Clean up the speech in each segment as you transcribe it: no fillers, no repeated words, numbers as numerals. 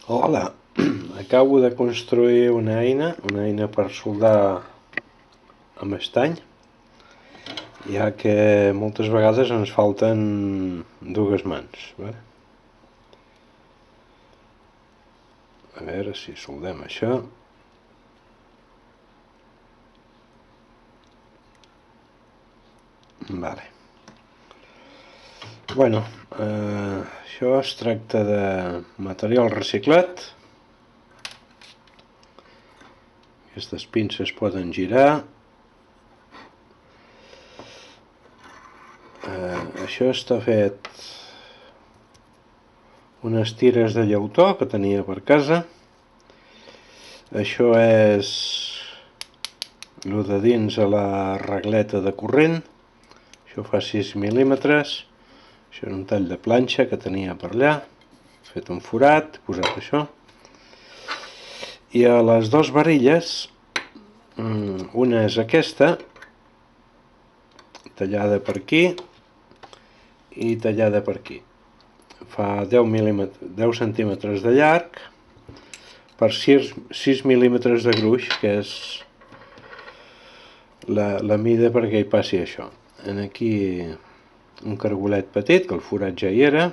Hola, acabo de construir una eina per soldar amb estany, ja que moltes vegades ens falten dues mans. Vale? A veure si soldem això. Vale. Bueno, això es tracta de material reciclat. Aquestes pinces poden girar. Això està fet unes tires de llautó que tenia per casa. Això és el de dins a la regleta de corrent. Això fa 6 mil·límetres. Això és un tall de planxa que tenia per allà. He fet un forat, he posat això. I a les dues varilles, una és aquesta, tallada per aquí i tallada per aquí. Fa 10 centímetres de llarg per 6 mil·límetres de gruix, que és la mida perquè hi passi això. En aquí un cargolet petit, que el forat ja hi era.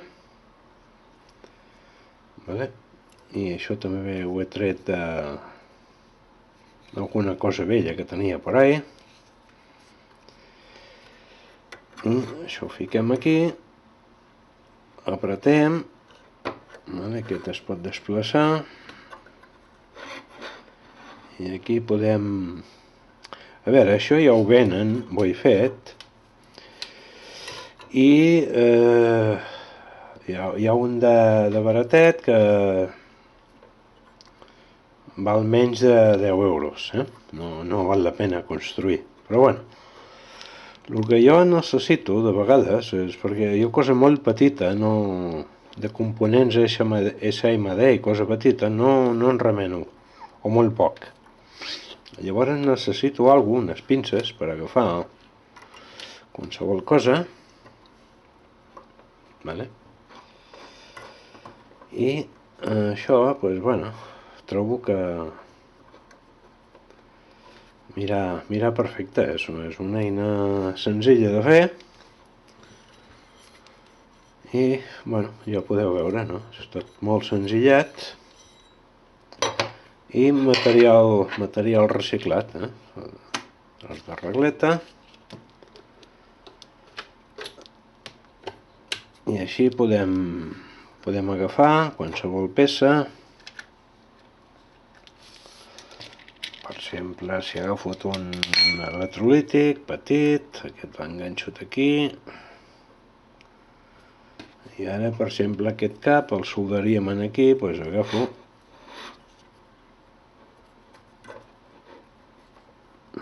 Vale? I això també ho he tret d'alguna cosa vella que tenia per ahí. Això ho fiquem aquí, apretem, vale? Aquest es pot desplaçar, i aquí podem... A veure, això ja ho venen, ho he fet, i hi ha un de baratet que val menys de 10 euros, no val la pena construir, però bueno, el que jo necessito de vegades és perquè hi ha cosa molt petita, no, de components SMD i cosa petita, no en remeno, o molt poc. Llavors necessito unes pinces per agafar qualsevol cosa, vale? I això, doncs, bueno, trobo que mira perfecte, és una eina senzilla de fer, i, bueno, ja podeu veure, no? És tot molt senzillet, i material reciclat, tros de regleta, i així podem agafar qualsevol peça. Per exemple, si agafo un electrolític petit, aquest l'enganxo aquí, i ara, per exemple, aquest cap el soldaríem aquí, doncs agafo,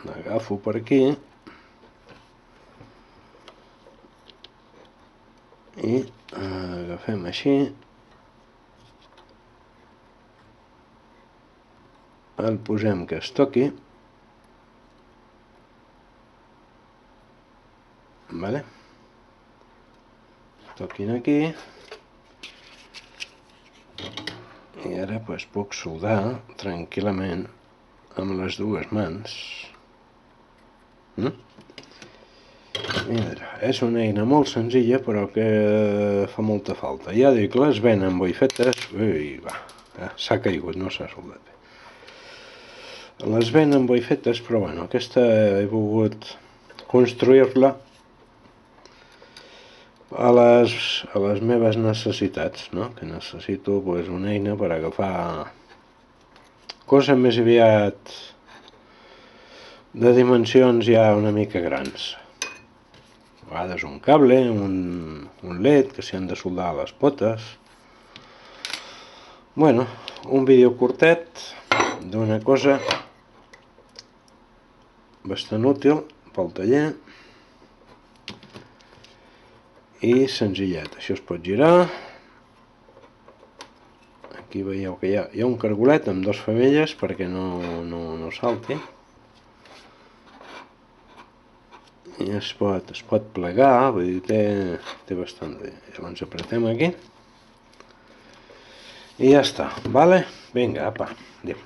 l'agafo per aquí, i agafem així, el posem que es toqui, vale? Toquin aquí, i ara doncs, puc soldar tranquil·lament amb les dues mans. Mira, és una eina molt senzilla però que fa molta falta. Ja dic, les venen boifetes, s'ha caigut, no s'ha soldat bé. Les venen boifetes, però bueno, aquesta he volgut construir-la a les meves necessitats, no? Que necessito pues, una eina per agafar coses més aviat de dimensions ja una mica grans. A vegades un cable, un LED que s'hi han de soldar a les potes. Bueno, un vídeo curtet d'una cosa bastant útil pel taller i senzillet. Això es pot girar. Aquí veieu que hi ha un cargolet amb dues femelles perquè no salti. I es pot plegar, vull dir, té bastant de... Llavors apretem aquí I ja està, vale? Vinga, apa, adéu.